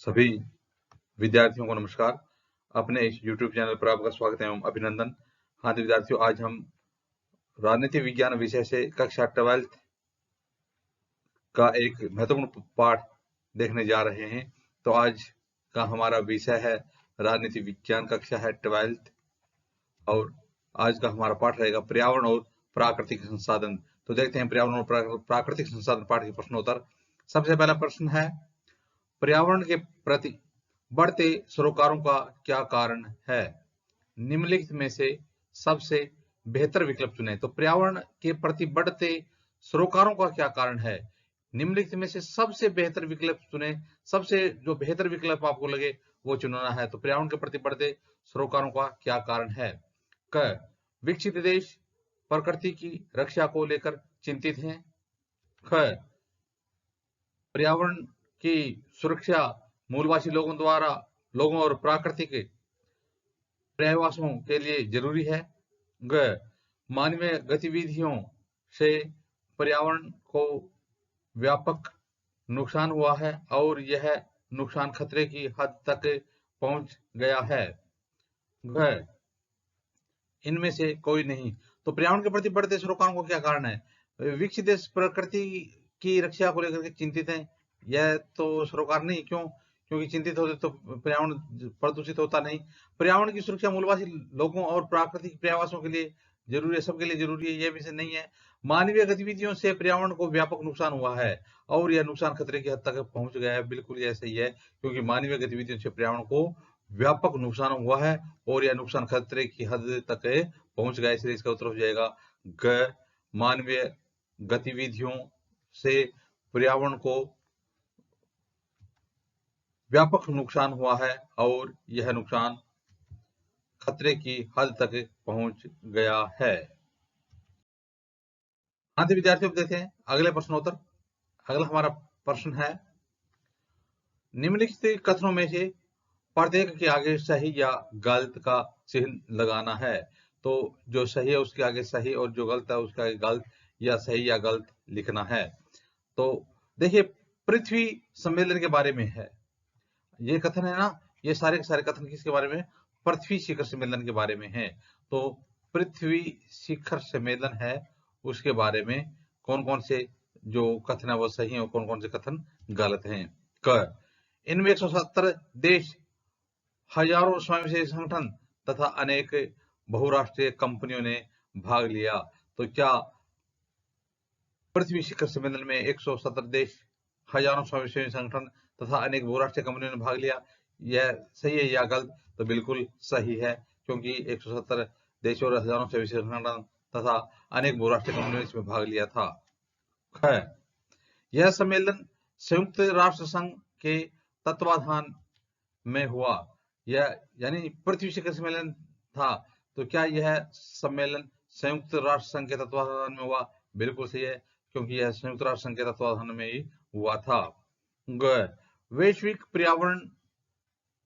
सभी विद्यार्थियों को नमस्कार। अपने इस YouTube चैनल पर आपका स्वागत एवं अभिनंदन। हाँ तो विद्यार्थियों, आज हम राजनीति विज्ञान विषय से कक्षा 12th का एक महत्वपूर्ण पाठ देखने जा रहे हैं। तो आज का हमारा विषय है राजनीति विज्ञान कक्षा है 12th और आज का हमारा पाठ रहेगा पर्यावरण और प्राकृतिक संसाधन। तो देखते हैं पर्यावरण और प्राकृतिक संसाधन पाठ के प्रश्नोत्तर। सबसे पहला प्रश्न है, पर्यावरण के प्रति बढ़ते सरोकारों का क्या कारण है? निम्नलिखित में से सबसे बेहतर विकल्प चुनें। तो पर्यावरण के प्रति बढ़ते सरोकारों का क्या कारण है? निम्नलिखित में से सबसे बेहतर विकल्प चुनें। सबसे जो बेहतर विकल्प आपको लगे वो चुनना है। तो पर्यावरण के प्रति बढ़ते सरोकारों का क्या कारण है? क, विकसित देश प्रकृति की रक्षा को लेकर चिंतित हैं। ख, पर्यावरण की सुरक्षा मूलवासी लोगों और प्राकृतिक पर्यायवासियों के लिए जरूरी है। ग, मानवीय गतिविधियों से पर्यावरण को व्यापक नुकसान हुआ है और यह नुकसान खतरे की हद तक पहुंच गया है। घ, इनमें से कोई नहीं। तो पर्यावरण के प्रति बढ़ते सरोकारों को क्या कारण है? विकसित देश प्रकृति की रक्षा को लेकर के चिंतित है। यह तो सरोकार नहीं। क्यों? क्योंकि चिंतित होते तो पर्यावरण प्रदूषित होता नहीं। पर्यावरण की सुरक्षा मूलवासी लोगों और प्राकृतिक पर्यावासों के लिए जरूरी है, सबके लिए जरूरी है, यह विषय नहीं है। मानवीय गतिविधियों से पर्यावरण को व्यापक नुकसान हुआ है और यह नुकसान खतरे की हद तक पहुंच गया है। बिल्कुल यह सही है, क्योंकि मानवीय गतिविधियों से पर्यावरण को व्यापक नुकसान हुआ है और यह नुकसान खतरे की हद तक पहुंच गया। इसलिए इसका उत्तर हो जाएगा ग, मानवीय गतिविधियों से पर्यावरण को व्यापक नुकसान हुआ है और यह नुकसान खतरे की हद तक पहुंच गया है। हाँ तो विद्यार्थियों, देखते हैं अगले प्रश्नोत्तर। अगला हमारा प्रश्न है, निम्नलिखित कथनों में से प्रत्येक के आगे सही या गलत का चिन्ह लगाना है। तो जो सही है उसके आगे सही और जो गलत है उसके आगे गलत या सही या गलत लिखना है। तो देखिए, पृथ्वी सम्मेलन के बारे में है ये कथन है ना। ये सारे के सारे कथन किसके बारे में? पृथ्वी शिखर सम्मेलन के बारे में है। तो पृथ्वी शिखर सम्मेलन है, उसके बारे में कौन कौन से जो कथन है वो सही है और कौन कौन से कथन गलत हैं। क, इनमें 170 देश, हजारों स्वयंसेवी संगठन तथा अनेक बहुराष्ट्रीय कंपनियों ने भाग लिया। तो क्या पृथ्वी शिखर सम्मेलन में 170 देश, हजारों स्वयंसेवी संगठन तथा अनेक बहुराष्ट्रीय कंपनियों ने भाग लिया, यह सही है या गलत? तो बिल्कुल सही है, क्योंकि 170 देशों और हजारों स्वयंसेवी संगठन तथा अनेक बहुराष्ट्रीय कंपनियों ने इसमें भाग लिया था। है यह सम्मेलन संयुक्त राष्ट्र संघ के तत्वाधान में हुआ। यह यानी पृथ्वी शिखर सम्मेलन था। तो क्या यह सम्मेलन संयुक्त राष्ट्र संघ के तत्वाधान में हुआ? बिल्कुल सही है, क्योंकि यह संयुक्त राष्ट्र संघ के तत्वाधान में ही हुआ था। ग, वैश्विक पर्यावरण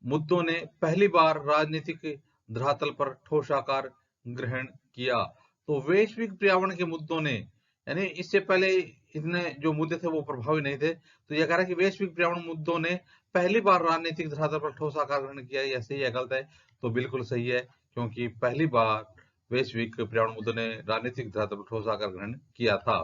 मुद्दों ने पहली बार राजनीतिक धरातल पर ठोस आकार ग्रहण किया। तो वैश्विक पर्यावरण के मुद्दों ने, यानी इससे पहले इतने जो मुद्दे थे वो प्रभावी नहीं थे। तो यह कह रहा है कि वैश्विक पर्यावरण मुद्दों ने पहली बार राजनीतिक धरातल पर ठोस आकार ग्रहण किया। यह सही है गलत है? तो बिल्कुल सही है, क्योंकि पहली बार वैश्विक पर्यावरण मुद्दों ने राजनीतिक धरातल पर ठोस आकार ग्रहण किया था।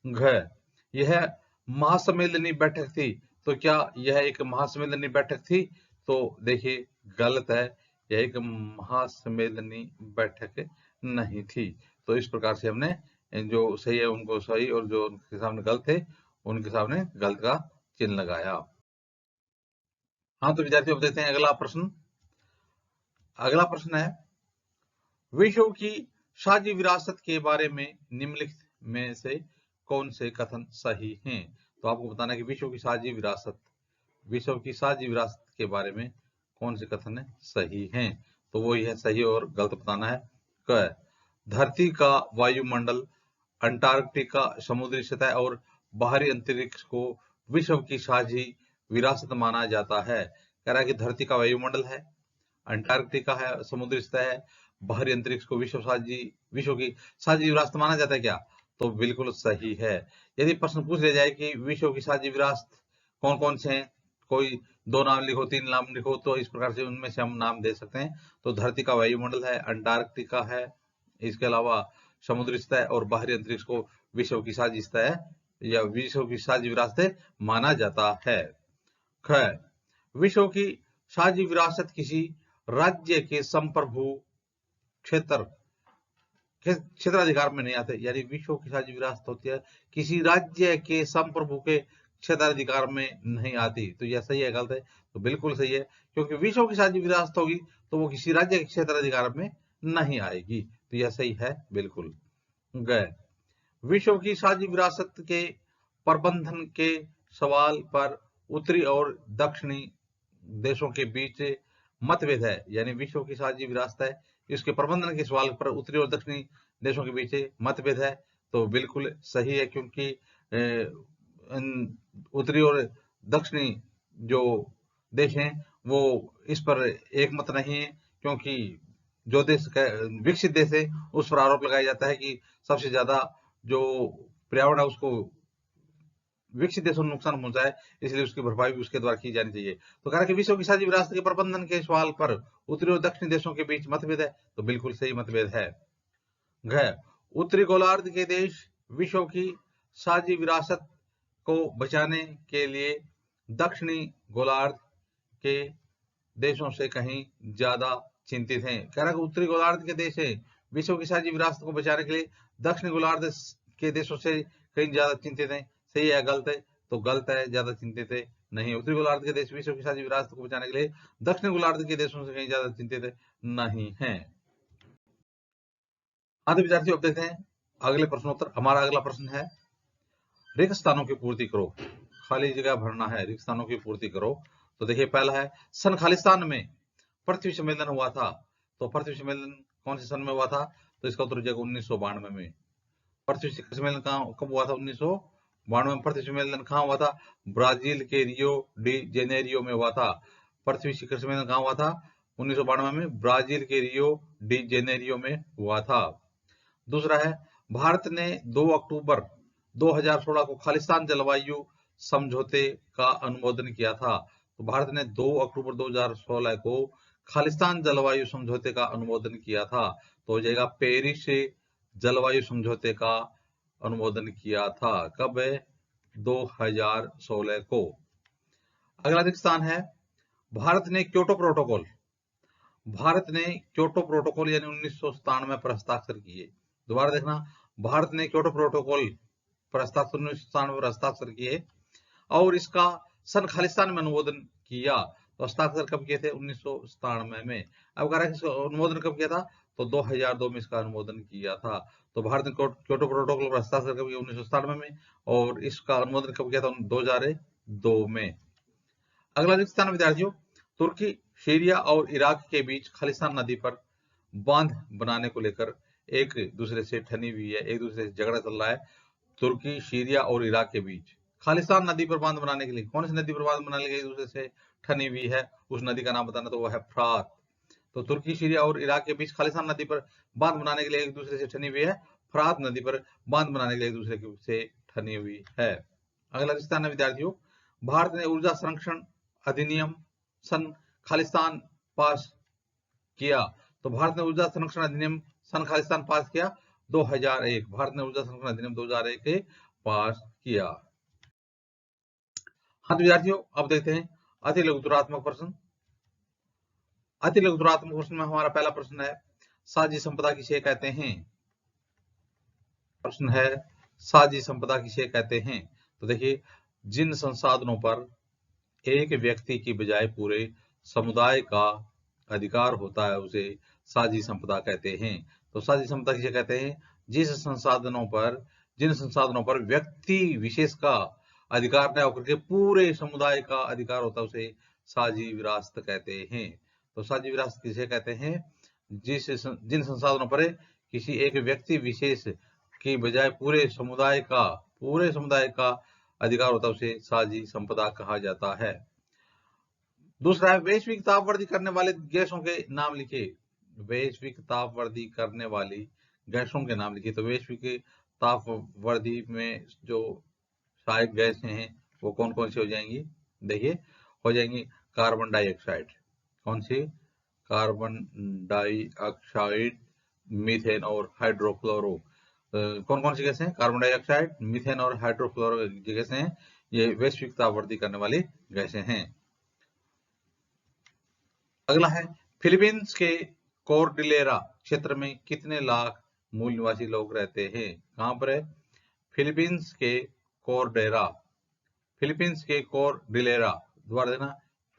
घ, यह महासम्मेलनी बैठक थी। तो क्या यह एक महासम्मेलनी बैठक थी? तो देखिए गलत है, यह एक महासम्मेलनी बैठक नहीं थी। तो इस प्रकार से हमने जो सही है उनको सही और जो उनके सामने गलत थे उनके सामने गलत का चिन्ह लगाया। हाँ तो विद्यार्थियों, अब देखते हैं अगला प्रश्न। अगला प्रश्न है, विश्व की साझी विरासत के बारे में निम्नलिखित में से कौन से कथन सही हैं? तो आपको बताना है कि विश्व की साझी विरासत के बारे में कौन से कथन सही हैं। तो वो है सही और गलत बताना है। क, धरती का वायुमंडल, अंटार्कटिका समुद्री सतह और बाहरी अंतरिक्ष को विश्व की साझी विरासत माना जाता है। कह रहा है कि धरती का वायुमंडल है, अंटार्कटिका है, समुद्री सतह है, बाहरी अंतरिक्ष को विश्व की साझी विरासत माना जाता है क्या? तो बिल्कुल सही है। यदि प्रश्न पूछ लिया जाए कि विश्व की साझी विरासत कौन कौन से हैं, कोई 2 नाम लिखो, 3 नाम लिखो, तो इस प्रकार से उनमें से हम नाम दे सकते हैं। तो धरती का वायुमंडल है, अंटार्कटिका है, इसके अलावा समुद्री सतह और बाहरी अंतरिक्ष को विश्व की साझी सतह या विश्व की साझी विरासत माना जाता है। खैर, विश्व की साझी विरासत किसी राज्य के संप्रभु क्षेत्राधिकार में नहीं आते, यानी विश्व की साझी विरासत होती है किसी राज्य के संप्रभु के क्षेत्राधिकार में नहीं आती। तो यह सही है गलत है? तो बिल्कुल सही है, क्योंकि विश्व की साझी विरासत होगी तो वो किसी राज्य के क्षेत्राधिकार में नहीं आएगी। तो यह सही है बिल्कुल। गए विश्व की साझी विरासत के प्रबंधन के सवाल पर उत्तरी और दक्षिणी देशों के बीच मतभेद है, यानी विश्व की साझी विरासत है, इसके प्रबंधन के सवाल पर उत्तरी और दक्षिणी देशों के बीच मतभेद है। तो बिल्कुल सही है, क्योंकि उत्तरी और दक्षिणी जो देश हैं वो इस पर एक मत नहीं है, क्योंकि जो देश विकसित देश है उस पर आरोप लगाया जाता है कि सबसे ज्यादा जो पर्यावरण है उसको विकसित देशों को नुकसान पहुंचाए, इसलिए उसकी भरपाई भी उसके द्वारा की जानी चाहिए। तो कहा कि विश्व की साझी विरासत के प्रबंधन के सवाल पर उत्तरी और दक्षिणी देशों के बीच मतभेद है। तो बिल्कुल सही मतभेद है। उत्तरी गोलार्ध के देश विश्व की साझी विरासत को बचाने के लिए दक्षिणी गोलार्ध के देशों से कहीं ज्यादा चिंतित हैं। कह रहा है कि उत्तरी गोलार्ध के देश है विश्व की साझी विरासत को बचाने के लिए दक्षिणी गोलार्ध के देशों से कहीं ज्यादा चिंतित हैं। सही है गलत है? तो गलत है, ज्यादा चिंतित है नहीं। उत्तरी गोलार्ध के देश विश्व की साझी विरासत को बचाने के लिए दक्षिणी गोलार्ध के देशों से कहीं ज्यादा चिंतित नहीं है। आदि विद्यार्थियों, अब देखते हैं अगले प्रश्नोत्तर। हमारा अगला प्रश्न है रिक्त स्थानों की पूर्ति करो। खाली जगह भरना है, रिक्त स्थानों की पूर्ति करो। तो देखिए पहला है सन खालिस्तान में पृथ्वी सम्मेलन हुआ था। तो पृथ्वी सम्मेलन कौन से सन में हुआ था? तो इसका उत्तर हो जाएगा 1992 में। पृथ्वी शिखर सम्मेलन कब हुआ था? 1992 में। पृथ्वी सम्मेलन कहाँ हुआ था? ब्राजील के रियो डी जेनेरियो में हुआ था। पृथ्वी शिखर सम्मेलन कहाँ हुआ था? 1992 में ब्राजील के रियो डी जेनेरियो में हुआ था। दूसरा है भारत ने 2 अक्टूबर 2016 को खालिस्तान जलवायु समझौते का अनुमोदन किया था। तो भारत ने 2 अक्टूबर 2016 को खालिस्तान जलवायु समझौते का अनुमोदन किया था। तो हो जाएगा पेरिस जलवायु समझौते का अनुमोदन किया था। कब? 2016 को। अगला रिक्त स्थान है भारत ने क्योटो प्रोटोकॉल यानी 1997 पर हस्ताक्षर किए। दोबारा देखना, भारत ने क्योटो प्रोटोकॉल पर हस्ताक्षर 1997 पर हस्ताक्षर किए और इसका सन खालिस्तान में अनुमोदन किया। तो हस्ताक्षर कब किए थे? 1997 में। अब कह रहा है इसका अनुमोदन कब किया था? तो 2002 में इसका अनुमोदन किया था। तो भारत ने क्योटो प्रोटोकॉल पर हस्ताक्षर कब किया? 1997 में। और इसका अनुमोदन कब किया था? 2002 में। अगला रिक्त स्थान विद्यार्थियों, तुर्की, सीरिया और इराक के बीच खालिस्तान नदी पर बांध बनाने को लेकर एक दूसरे से ठनी हुई है, एक दूसरे से झगड़ा चल रहा है। तुर्की, सीरिया और इराक के बीच खालिस्तान नदी पर बांध बनाने के लिए कौन सी नदी पर बांध बनाने के लिए एक दूसरे से ठनी हुई है? उस नदी का नाम बताना। तो वो है फ्रात। तो तुर्की, सीरिया और इराक के बीच खालिस्तान नदी पर बांध बनाने के लिए एक दूसरे से ठनी हुई है, फ्रात नदी पर बांध बनाने के लिए एक दूसरे से ठनी हुई है। अगला रिक्त स्थान है विद्यार्थियों, भारत ने ऊर्जा संरक्षण अधिनियम सन खालिस्तान पास किया। तो भारत ने ऊर्जा संरक्षण अधिनियम सन खालिस्तान पास किया 2001। भारत ने ऊर्जा संरक्षण अधिनियम 2001 के पास किया। हाँ विद्यार्थियों, अब देखते हैं अति लघुत्तरात्मक प्रश्न। अति लघुत्तरात्मक प्रश्न में हमारा पहला प्रश्न है साझी संपदा किसे कहते हैं? प्रश्न है साझी संपदा किसे कहते हैं? तो देखिए, जिन संसाधनों पर एक व्यक्ति की बजाय पूरे समुदाय का अधिकार होता है उसे साझी संपदा कहते हैं। तो साझी संपदा किसे कहते हैं? जिन संसाधनों पर व्यक्ति विशेष का अधिकार न होकर के पूरे समुदाय का अधिकार होता है उसे साझी विरासत कहते हैं। तो साझी विरासत किसे कहते हैं? जिन संसाधनों पर किसी एक व्यक्ति विशेष की बजाय पूरे समुदाय का अधिकार होता है उसे साझी संपदा कहा जाता है। दूसरा है वैश्विक तापवृद्धि करने वाले गैसों के नाम लिखिए। वैश्विक तापवृद्धि करने वाली गैसों के नाम लिखिए। तो वैश्विक तापवृद्धि में जो सहायक गैसें हैं वो कौन कौन सी हो जाएंगी? देखिए, हो जाएंगी कार्बन डाइऑक्साइड। कौन सी? कार्बन डाइऑक्साइड, मीथेन और हाइड्रोफ्लोरो। कौन कौन सी गैसें हैं? कार्बन डाइऑक्साइड, मीथेन और हाइड्रोफ्लोरो गैसें हैं। ये वैश्विक तापवृद्धि करने वाली गैसें हैं। अगला है, फिलीपींस के कोर्डिलेरा क्षेत्र में कितने लाख मूल निवासी लोग रहते हैं? कहां पर है? फिलीपींस के कोर्डेरा, फिलीपींस के कोर्डिलेरा, दोबारा देना,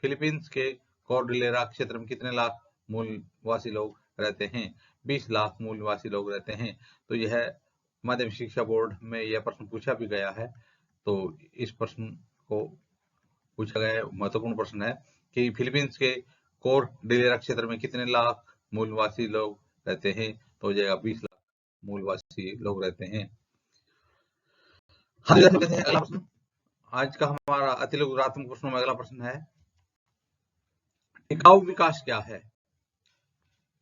फिलीपींस के कोर्डिलेरा क्षेत्र में कितने लाख मूल निवासी लोग रहते हैं? 20 लाख मूल निवासी लोग रहते हैं। तो यह माध्यमिक शिक्षा बोर्ड में यह प्रश्न पूछा भी गया है। तो इस प्रश्न को पूछा गया है, महत्वपूर्ण प्रश्न है कि फिलीपींस के कोर्डिलेरा क्षेत्र में कितने लाख मूल निवासी लोग रहते हैं? तो हो जाएगा 20 लाख मूल निवासी लोग रहते हैं। अगला प्रश्न, आज का हमारा अतिलघु गुणात्मक प्रश्नों में अगला प्रश्न है, टिकाऊ विकास क्या है?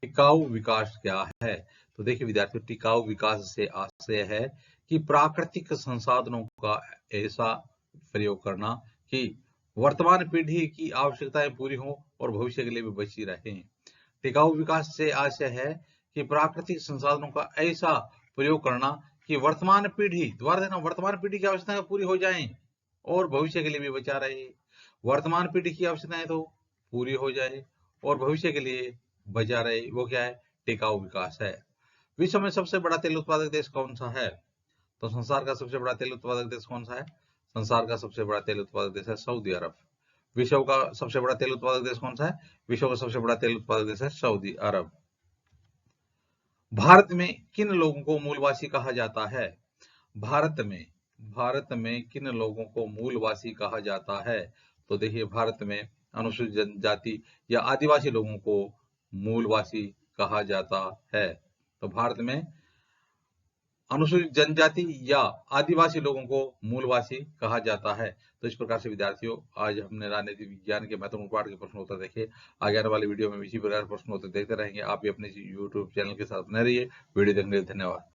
टिकाऊ विकास क्या है? तो देखिए विद्यार्थियों, टिकाऊ विकास से आशय है कि प्राकृतिक संसाधनों का ऐसा प्रयोग करना कि वर्तमान पीढ़ी की आवश्यकताएं पूरी हों और भविष्य के लिए भी बची रहें। टिकाऊ विकास से आशय है कि प्राकृतिक संसाधनों का ऐसा प्रयोग करना कि वर्तमान पीढ़ी, द्वारा देना, वर्तमान पीढ़ी की आवश्यकताएं पूरी हो जाएं और भविष्य के लिए भी बचा रहे। वर्तमान पीढ़ी की आवश्यकताएं तो पूरी हो जाए और भविष्य के लिए बचा रहे, वो क्या है? टिकाऊ विकास है। विश्व में सबसे बड़ा तेल उत्पादक देश कौन सा है? तो संसार का सबसे बड़ा तेल उत्पादक देश कौन सा है? संसार का सबसे बड़ा तेल उत्पादक देश है सऊदी अरब। विश्व का सबसे बड़ा तेल उत्पादक देश कौन सा है? विश्व का सबसे बड़ा तेल उत्पादक देश है सऊदी अरब। भारत में किन लोगों को मूलवासी कहा जाता है? भारत में किन लोगों को मूलवासी कहा जाता है? तो देखिए, भारत में अनुसूचित जनजाति या आदिवासी लोगों को मूलवासी कहा जाता है। तो भारत में अनुसूचित जनजाति या आदिवासी लोगों को मूलवासी कहा जाता है। तो इस प्रकार से विद्यार्थियों, आज हमने राजनीति विज्ञान के महत्वपूर्ण पाठ के प्रश्न उत्तर देखे। आगे आने वाले वीडियो में इसी प्रकार प्रश्न उत्तर देखते रहेंगे। आप भी अपने YouTube चैनल के साथ बने रहिए। वीडियो देखने के लिए धन्यवाद।